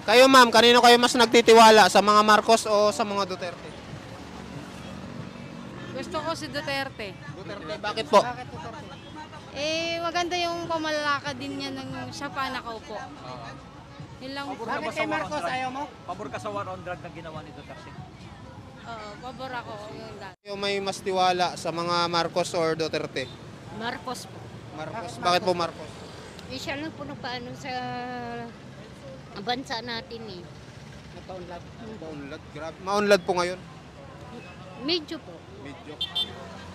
Kayo ma'am, kanino kayo mas nagtitiwala? Sa mga Marcos o sa mga Duterte? Gusto ko si Duterte. Duterte, bakit po? Maganda yung pamalakad din niya ng siya pa nakaupo. Yun lang. Bakit kay Marcos ayaw mo? Pabor ka sa war on drug na ginawa ni Duterte? Oo, pabor ako yung dati. Kayo may mas tiwala sa mga Marcos or Duterte? Marcos po. Marcos. Bakit po Marcos? Siya lang po nagpaano sa bansa natin eh. Nagpaunlad. Maunlad, grabe. Maunlad po ngayon. Medyo po. Medyo.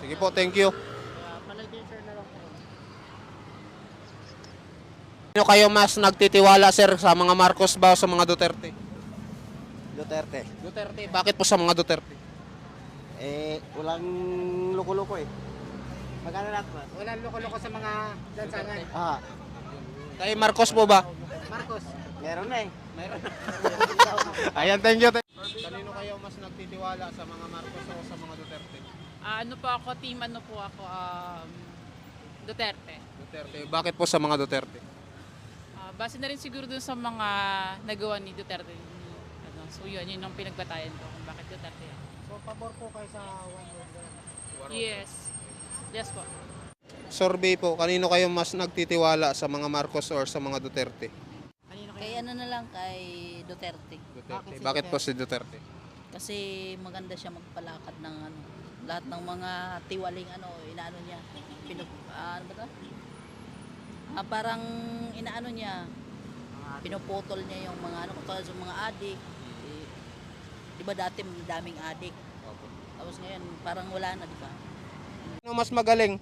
Sige po, thank you. Sino kayo mas nagtitiwala sir sa mga Marcos ba o sa mga Duterte? Duterte. Duterte, bakit po sa mga Duterte? Walang loko-loko eh. Magkano lang ba? Walang loko-loko sa mga dansangan. Kay Marcos po ba? Marcos. Meron na eh. Ayan, thank you. Kanino kayo mas nagtitiwala sa mga Marcos o sa mga Duterte? Ano po ako, team ano po ako, Duterte. Duterte, bakit po sa mga Duterte? Base na rin siguro dun sa mga nagawa ni Duterte. So yun ang pinagbatayan ko kung bakit Duterte yan. So, pabor po kayo sa one world drug? Yes. Yes po. Survey po, kanino kayo mas nagtitiwala sa mga Marcos or sa mga Duterte? Kay ano na lang, kay Duterte. Duterte. Bakit po si Duterte? Kasi maganda siya magpalakad ng ano, lahat ng mga tiwaling ano, inaano niya. Ano ba 'to? Parang inaano niya, pinuputol niya yung mga ano, katulad sa mga adik. Di ba dati daming adik? Tapos ngayon parang wala na, di ba? Sino mas magaling?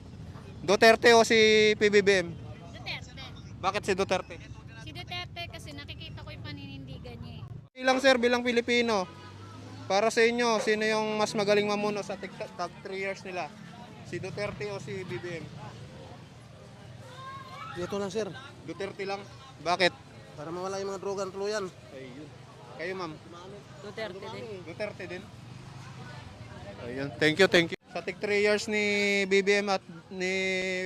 Duterte o si PBBM? Duterte. Bakit si Duterte? Si Duterte kasi nakikita ko yung paninindigan niya eh. Bilang sir, bilang Pilipino, para sa inyo, sino yung mas magaling mamuno sa top 3 years nila? Si Duterte o si BBM? Dito lang sir. Duterte lang. Bakit? Para mawala yung mga droga tuluyan. Ayun. Kayo ma'am? Duterte din. Duterte din. Ayun. Thank you, thank you. Sa 3 years ni BBM at ni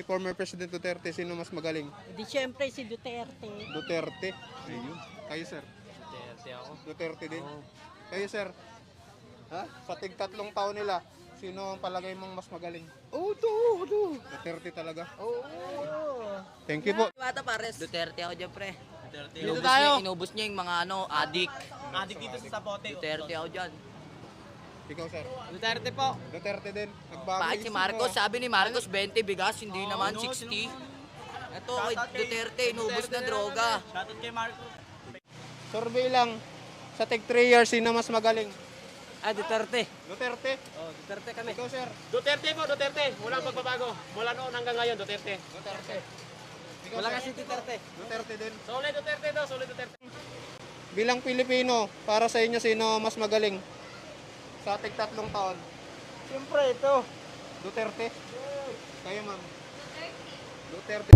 former President Duterte, sino mas magaling? Di syempre si Duterte. Duterte. Ayun. Kayo sir? Duterte ako. Duterte din. Kayo sir? Ha? Sa 3 taon nila, sino ang palagay mong mas magaling? Duterte talaga. Thank you po. Bata pares. Duterte ako dyan, pre. Dito tayo. Inubos niya yung mga ano, adik. Adik dito sa Sapote. Duterte ako dyan. Ikaw sir? Duterte po. Duterte din. Nagbago Bakit si isip Marcos? mo. Sabi ni Marcos, 20 bigas, hindi naman 60. Ito kay Duterte, inubos na droga. Shoutout kay Marcos. Survey lang. Sa 3 years, sino mas magaling? Duterte. Duterte. Duterte kami. Ikaw sir? Duterte po, Duterte. Walang pagbabago. Mula noon hanggang ngayon, Duterte. Duterte. Ikaw, Wala sir? kasi Duterte. Duterte din. Solid Duterte daw, solid Duterte. Bilang Pilipino, para sa inyo, sino mas magaling? Sa 3 taon. Siyempre ito. Duterte. Kayo ma'am? Duterte.